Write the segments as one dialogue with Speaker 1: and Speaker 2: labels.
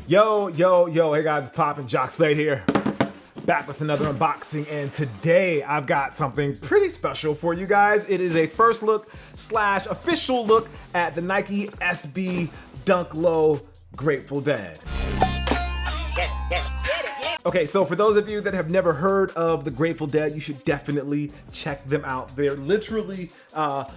Speaker 1: Yo, hey guys, it's poppin', Jacques Slade here. Back with another unboxing, and today I've got something pretty special for you guys. It is a first look / official look at the Nike SB Dunk Low Grateful Dead. Okay, so for those of you that have never heard of the Grateful Dead, you should definitely check them out. They're literally,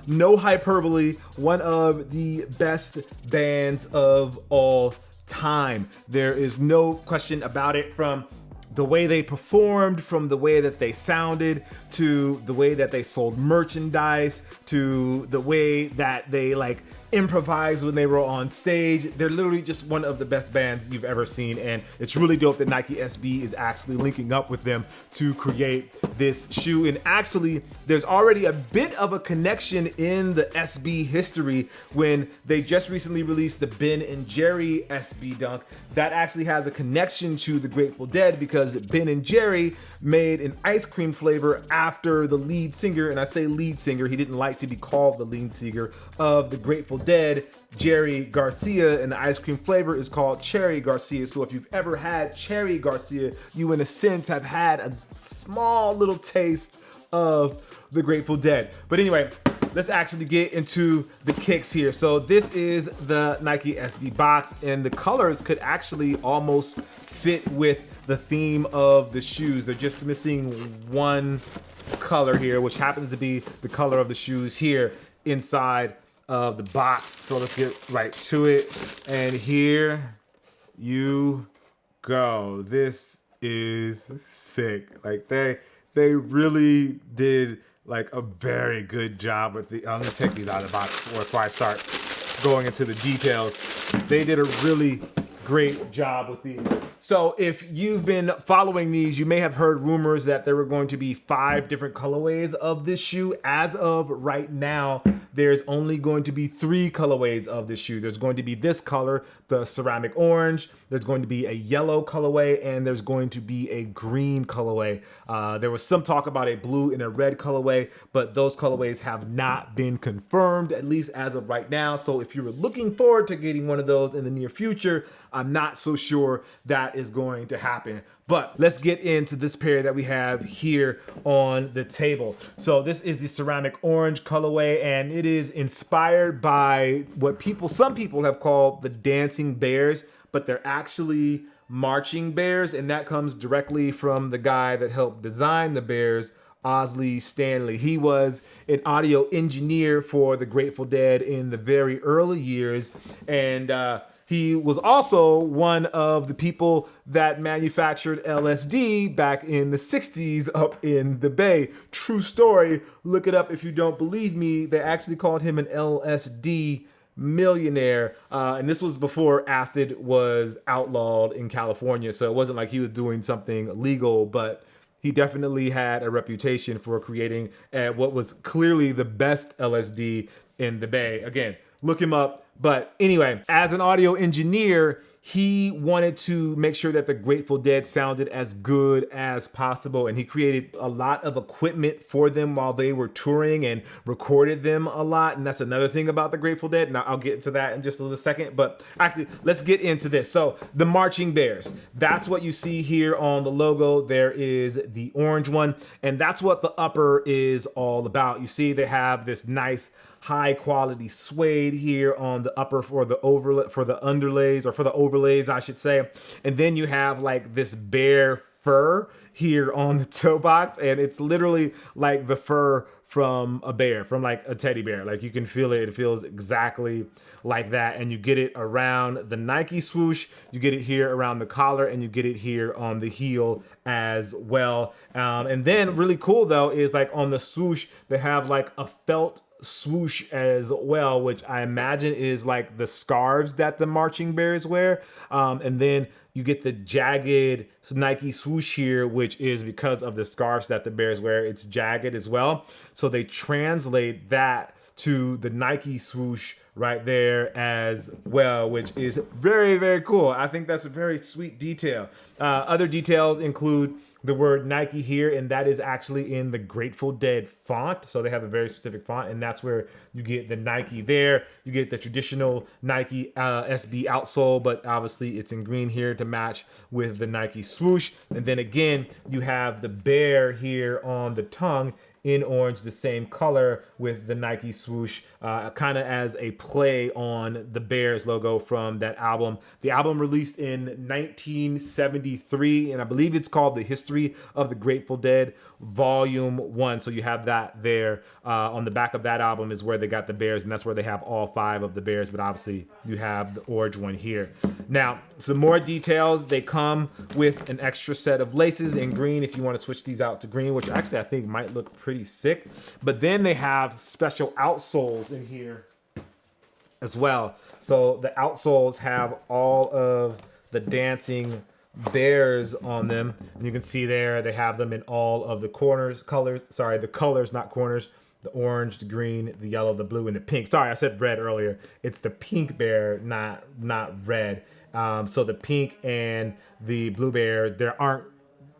Speaker 1: no hyperbole, one of the best bands of all time. There is no question about it, from the way they performed, from the way that they sounded, to the way that they sold merchandise, to the way that they improvised when they were on stage. They're literally just one of the best bands you've ever seen, and it's really dope that Nike SB is actually linking up with them to create this shoe. And actually, there's already a bit of a connection in the SB history when they just recently released the Ben and Jerry SB Dunk. That actually has a connection to the Grateful Dead because Ben and Jerry made an ice cream flavor after the lead singer, and I say lead singer, he didn't like to be called the lead singer of the Grateful Dead, Jerry Garcia, and the ice cream flavor is called Cherry Garcia. So if you've ever had Cherry Garcia, you in a sense have had a small little taste of the Grateful Dead. But anyway, let's actually get into the kicks here. So this is the Nike SB box, and the colors could actually almost fit with the theme of the shoes. They're just missing one color here, which happens to be the color of the shoes here inside of the box. So let's get right to it. And here you go. This is sick. They really did a very good job with the, I'm gonna take these out of the box before I start going into the details. They did a really great job with these. So if you've been following these, you may have heard rumors that there were going to be 5 different colorways of this shoe. As of right now, there's only going to be 3 colorways of this shoe. There's going to be this color, the ceramic orange, there's going to be a yellow colorway, and there's going to be a green colorway. There was some talk about a blue and a red colorway, but those colorways have not been confirmed, at least as of right now. So if you were looking forward to getting one of those in the near future, I'm not so sure that is going to happen. But let's get into this pair that we have here on the table. So this is the ceramic orange colorway, and it is inspired by what some people have called the dancing bears, but they're actually marching bears, and that comes directly from the guy that helped design the bears, Oswell Stanley. He was an audio engineer for the Grateful Dead in the very early years, and he was also one of the people that manufactured LSD back in the 60s up in the Bay. True story, look it up if you don't believe me. They actually called him an LSD millionaire. And this was before acid was outlawed in California. So it wasn't like he was doing something legal, but he definitely had a reputation for creating what was clearly the best LSD in the Bay. Again, look him up. But anyway, as an audio engineer, he wanted to make sure that the Grateful Dead sounded as good as possible, and he created a lot of equipment for them while they were touring and recorded them a lot. And that's another thing about the Grateful Dead. Now I'll get into that in just a little second, but actually let's get into this. So the marching bears, that's what you see here on the logo. There is the orange one, and that's what the upper is all about. You see they have this nice high quality suede here on the upper for the overlays, I should say. And then you have this bear fur here on the toe box, and it's literally like the fur from a bear, from a teddy bear. You can feel it. It feels exactly like that. And you get it around the Nike swoosh, you get it here around the collar, and you get it here on the heel as well. And then really cool though is on the swoosh, they have a felt swoosh as well, which I imagine is the scarves that the marching bears wear. And then you get the jagged Nike swoosh here, which is because of the scarves that the bears wear. It's jagged as well. So they translate that to the Nike swoosh right there as well, which is very, very cool. I think that's a very sweet detail. Other details include the word Nike here, and that is actually in the Grateful Dead font. So they have a very specific font, and that's where you get the Nike there. You get the traditional Nike SB outsole, but obviously it's in green here to match with the Nike swoosh. And then again, you have the bear here on the tongue in orange, the same color with the Nike swoosh, kind of as a play on the Bears logo from that album. The album released in 1973, and I believe it's called The History of the Grateful Dead, Volume 1. So you have that there. On the back of that album is where they got the Bears, and that's where they have all 5 of the Bears, but obviously you have the orange one here. Now, some more details. They come with an extra set of laces in green if you want to switch these out to green, which actually I think might look pretty sick. But then they have special outsoles in here as well. So the outsoles have all of the dancing bears on them, and you can see there they have them in all of the colors, not corners. The orange, the green, the yellow, the blue, and the pink. Sorry, I said red earlier. It's the pink bear, not red. So the pink and the blue bear, there aren't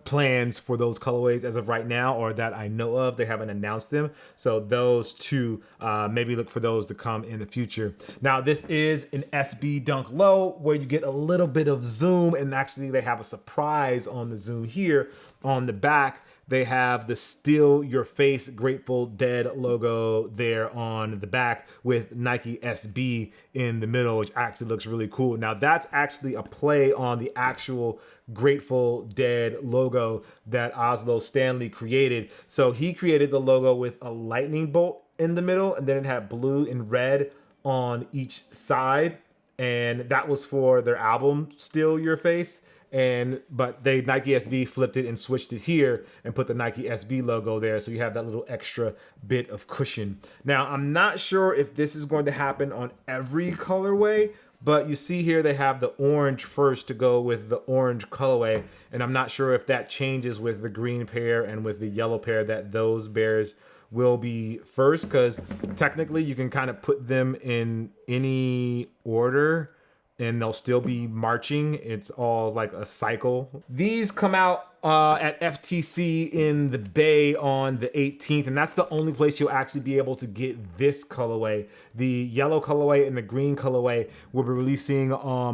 Speaker 1: plans for those colorways as of right now, or that I know of. They haven't announced them. So those two, maybe look for those to come in the future. Now, this is an SB Dunk Low where you get a little bit of zoom, and actually they have a surprise on the zoom here on the back. They have the Still Your Face Grateful Dead logo there on the back with Nike SB in the middle, which actually looks really cool. Now, that's actually a play on the actual Grateful Dead logo that Oswell Stanley created. So he created the logo with a lightning bolt in the middle, and then it had blue and red on each side. And that was for their album, Still Your Face. But they Nike SB flipped it and switched it here and put the Nike SB logo there, so you have that little extra bit of cushion. Now, I'm not sure if this is going to happen on every colorway, but you see here they have the orange first to go with the orange colorway, and I'm not sure if that changes with the green pair and with the yellow pair, that those bears will be first, because technically you can kind of put them in any order and they'll still be marching. It's all like a cycle. These come out at FTC in the Bay on the 18th, and that's the only place you'll actually be able to get this colorway. The yellow colorway and the green colorway will be releasing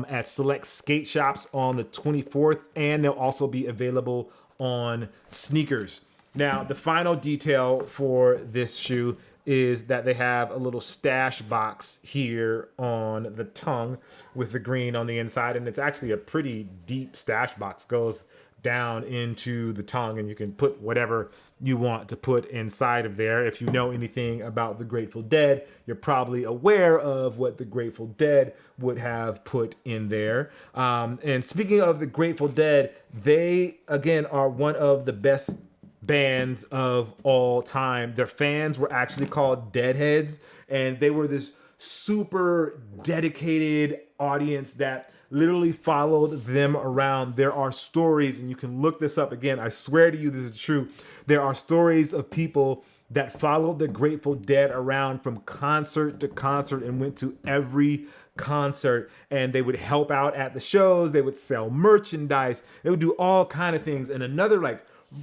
Speaker 1: at select skate shops on the 24th, and they'll also be available on sneakers. Now, the final detail for this shoe is that they have a little stash box here on the tongue with the green on the inside, and it's actually a pretty deep stash box. Goes down into the tongue, and you can put whatever you want to put inside of there. If you know anything about the Grateful Dead, you're probably aware of what the Grateful Dead would have put in there. And speaking of the Grateful Dead, they again are one of the best bands of all time. Their fans were actually called Deadheads, and they were this super dedicated audience that literally followed them around. There are stories, and you can look this up again. I swear to you, this is true. There are stories of people that followed the Grateful Dead around from concert to concert and went to every concert, and they would help out at the shows. They would sell merchandise. They would do all kind of things. And another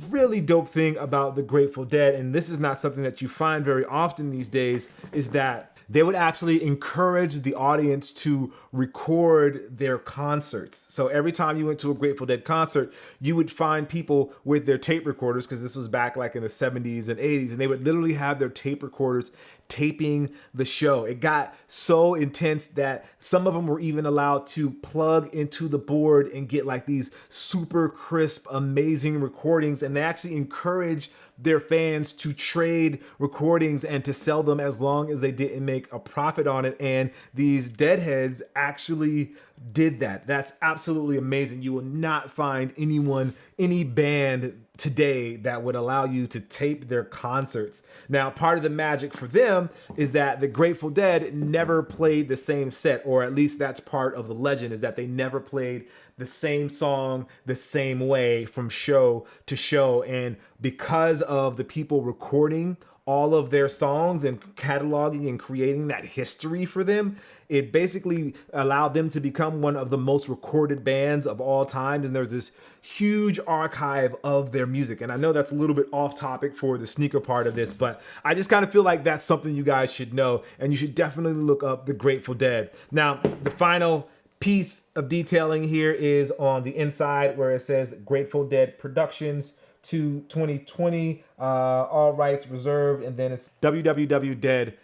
Speaker 1: really dope thing about the Grateful Dead, and this is not something that you find very often these days, is that they would actually encourage the audience to record their concerts. So every time you went to a Grateful Dead concert, you would find people with their tape recorders, because this was back like in the 70s and 80s, and they would literally have their tape recorders taping the show. It got so intense that some of them were even allowed to plug into the board and get like these super crisp, amazing recordings, and they actually encouraged their fans to trade recordings and to sell them as long as they didn't make a profit on it. And these Deadheads actually did that. That's absolutely amazing. You will not find any band today that would allow you to tape their concerts. Now, part of the magic for them is that the Grateful Dead never played the same set, or at least that's part of the legend, is that they never played the same song the same way from show to show. And because of the people recording all of their songs and cataloging and creating that history for them, it basically allowed them to become one of the most recorded bands of all time. And there's this huge archive of their music. And I know that's a little bit off topic for the sneaker part of this, but I just kind of feel like that's something you guys should know. And you should definitely look up the Grateful Dead. Now, the final piece of detailing here is on the inside where it says Grateful Dead Productions to 2020, all rights reserved, and then it's www.dead.net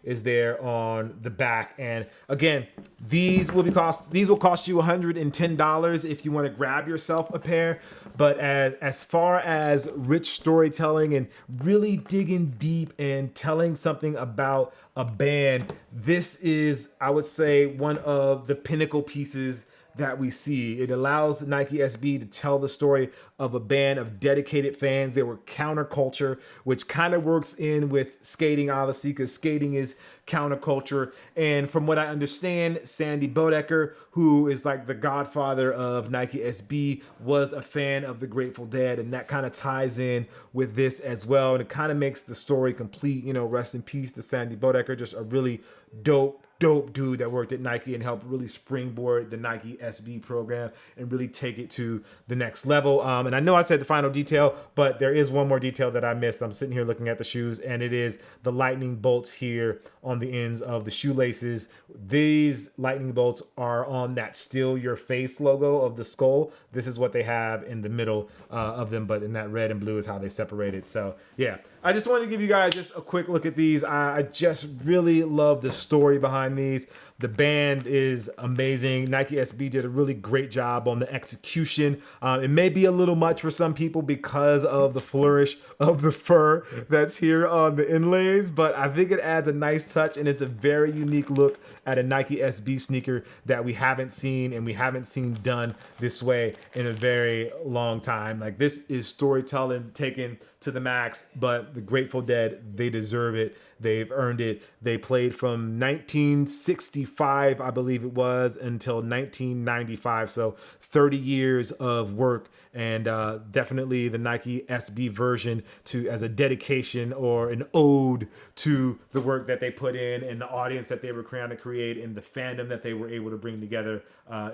Speaker 1: is there on the back. And again, these will cost you $110 if you want to grab yourself a pair. But as far as rich storytelling and really digging deep and telling something about a band, this is, I would say, one of the pinnacle pieces that we see. It allows Nike SB to tell the story of a band of dedicated fans. They were counterculture, which kind of works in with skating, obviously, because skating is counterculture. And from what I understand, Sandy Bodecker, who is like the godfather of Nike SB, was a fan of the Grateful Dead, and that kind of ties in with this as well. And it kind of makes the story complete. You know, rest in peace to Sandy Bodecker, just a really dope dude that worked at Nike and helped really springboard the Nike SB program and really take it to the next level. And I know I said the final detail, but there is one more detail that I missed. I'm sitting here looking at the shoes, and it is the lightning bolts here on the ends of the shoelaces. These lightning bolts are on that Steal Your Face logo of the skull. This is what they have in the middle of them, but in that red and blue is how they separate it. So yeah, I just wanted to give you guys just a quick look at these. I just really love the story behind these. The band is amazing. Nike SB did a really great job on the execution. It may be a little much for some people because of the flourish of the fur that's here on the inlays, but I think it adds a nice touch, and it's a very unique look at a Nike SB sneaker that we haven't seen, and we haven't seen done this way in a very long time. Like, this is storytelling taken to the max, but the Grateful Dead, they deserve it. They've earned it. They played from 1965, I believe it was, until 1995. So 30 years of work, and definitely the Nike SB version as a dedication or an ode to the work that they put in and the audience that they were trying to create and the fandom that they were able to bring together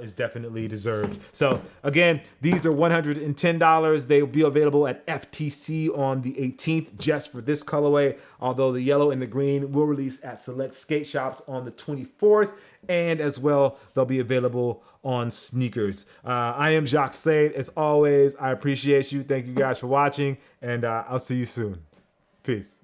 Speaker 1: is definitely deserved. So again, these are $110. They will be available at FTC on the 18th just for this colorway, although the yellow and the green will release at select skate shops on the 24th, and as well they'll be available on sneakers. I am Jacques Slade. As always, I appreciate you. Thank you guys for watching, and I'll see you soon. Peace.